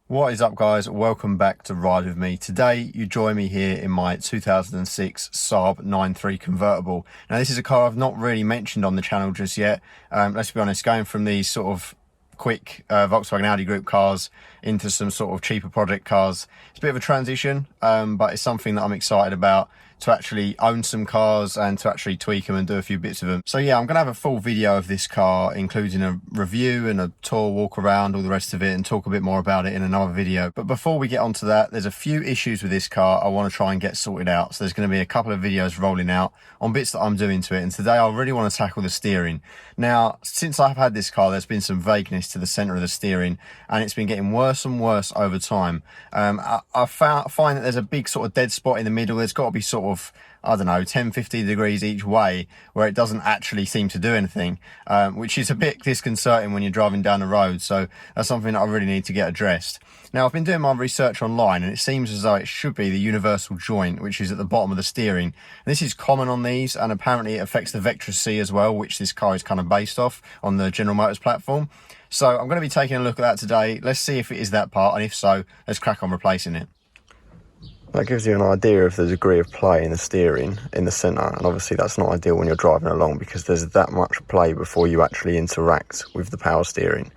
What is up, guys? Welcome back to Ride With Me. Today you join me here in my 2006 Saab 9.3 convertible. Now this is a car I've not really mentioned on the channel just yet. Let's be honest, going from these sort of quick Volkswagen Audi group cars into some sort of cheaper project cars, it's a bit of a transition, but it's something that I'm excited about, to actually own some cars and to actually tweak them and do a few bits of them. So yeah, I'm gonna have a full video of this car, including a review and a tour, walk around, all the rest of it, and talk a bit more about it in another video. But before we get onto that, there's a few issues with this car I want to try and get sorted out. So there's going to be a couple of videos rolling out on bits that I'm doing to it, and today I really want to tackle the steering. Now, since I've had this car, there's been some vagueness to the center of the steering, and it's been getting worse and worse over time. I find that there's a big sort of dead spot in the middle. There's got to be sort of, I don't know, 10-15 degrees each way where it doesn't actually seem to do anything, which is a bit disconcerting when you're driving down the road. So that's something that I really need to get addressed. Now, I've been doing my research online, and it seems as though it should be the universal joint, which is at the bottom of the steering. This is common on these, and apparently it affects the Vectra C as well, which this car is kind of based off on the General Motors platform. So I'm going to be taking a look at that today. Let's see if it is that part, and if so, let's crack on replacing it. That gives you an idea of the degree of play in the steering in the centre, and obviously that's not ideal when you're driving along because there's that much play before you actually interact with the power steering.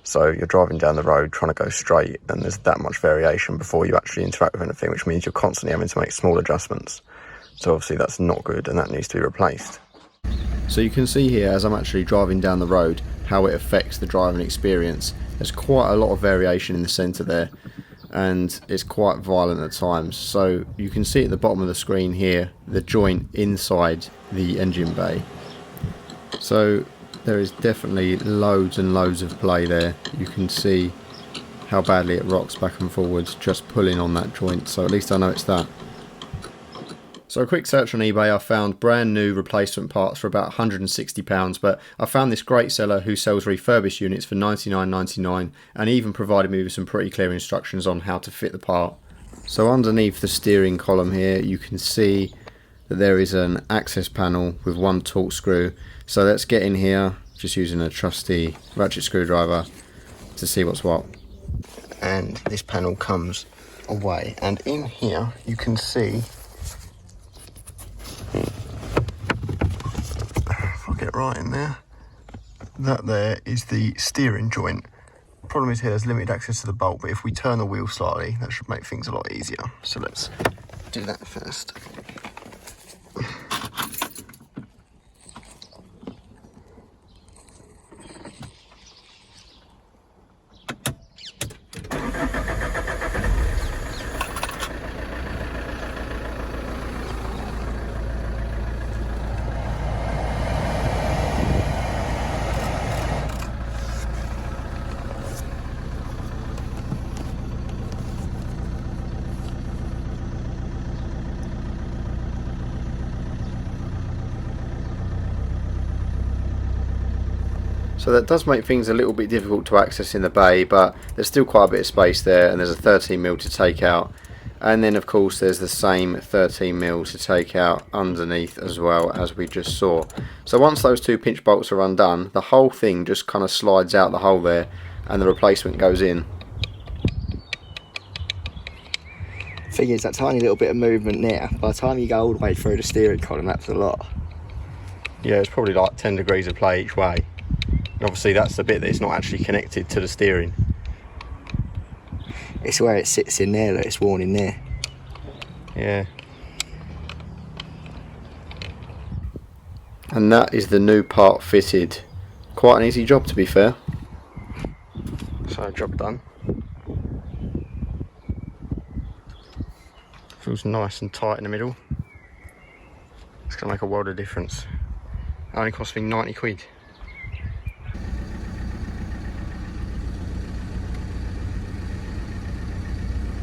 So you're driving down the road trying to go straight, and there's that much variation before you actually interact with anything, which means you're constantly having to make small adjustments. So obviously that's not good, and that needs to be replaced. So you can see here, as I'm actually driving down the road, how it affects the driving experience. There's quite a lot of variation in the centre there, and it's quite violent at times. So you can see at the bottom of the screen here the joint inside the engine bay. So there is definitely loads and loads of play there. You can see how badly it rocks back and forwards just pulling on that joint, so at least I know it's that. So a quick search on eBay, I found brand new replacement parts for about £160, but I found this great seller who sells refurbished units for $99.99 and even provided me with some pretty clear instructions on how to fit the part. So underneath the steering column here you can see that there is an access panel with one torque screw. So let's get in here just using a trusty ratchet screwdriver to see what's what. And this panel comes away, and in here you can see, if I get right in there, that there is the steering joint. Problem is here there's limited access to the bolt, but if we turn the wheel slightly that should make things a lot easier. So let's do that first. So that does make things a little bit difficult to access in the bay, but there's still quite a bit of space there, and there's a 13mm to take out, and then of course there's the same 13mm to take out underneath as well, as we just saw. So once those two pinch bolts are undone, the whole thing just kind of slides out the hole there and the replacement goes in. Thing is, that tiny little bit of movement there, by the time you go all the way through the steering column, that's a lot. Yeah, it's probably like 10 degrees of play each way. Obviously that's the bit that is not actually connected to the steering. It's where it sits in there that it's worn in there. Yeah. And that is the new part fitted. Quite an easy job, to be fair. So job done. Feels nice and tight in the middle. It's going to make a world of difference. It only cost me 90 quid.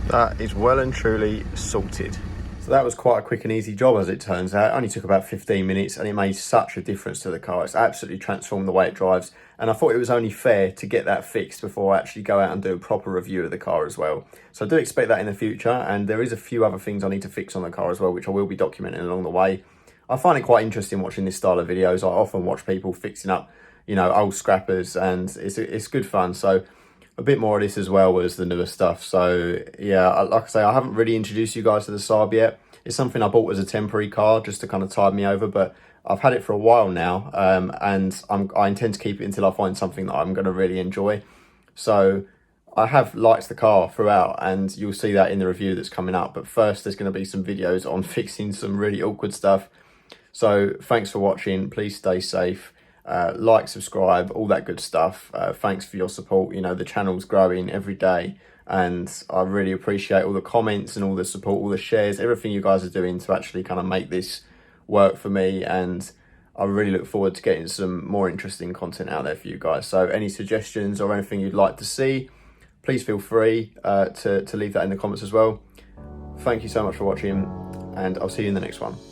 That is well and truly sorted. So that was quite a quick and easy job, as it turns out. It only took about 15 minutes and it made such a difference to the car. It's absolutely transformed the way it drives, and I thought it was only fair to get that fixed before I actually go out and do a proper review of the car as well. So I do expect that in the future, and there is a few other things I need to fix on the car as well, which I will be documenting along the way. I find it quite interesting watching this style of videos. I often watch people fixing up, you know, old scrappers, and it's good fun. So a bit more of this as well as the newer stuff. So yeah, like I say, I haven't really introduced you guys to the Saab yet. It's something I bought as a temporary car just to kind of tide me over, but I've had it for a while now, and I intend to keep it until I find something that I'm going to really enjoy. So I have liked the car throughout, and you'll see that in the review that's coming up. But first, there's going to be some videos on fixing some really awkward stuff. So thanks for watching. Please stay safe. Like, subscribe, all that good stuff. Thanks for your support. You know, the channel's growing every day, and I really appreciate all the comments and all the support, all the shares, everything you guys are doing to actually kind of make this work for me. And I really look forward to getting some more interesting content out there for you guys. So any suggestions or anything you'd like to see, please feel free to leave that in the comments as well. Thank you so much for watching, and I'll see you in the next one.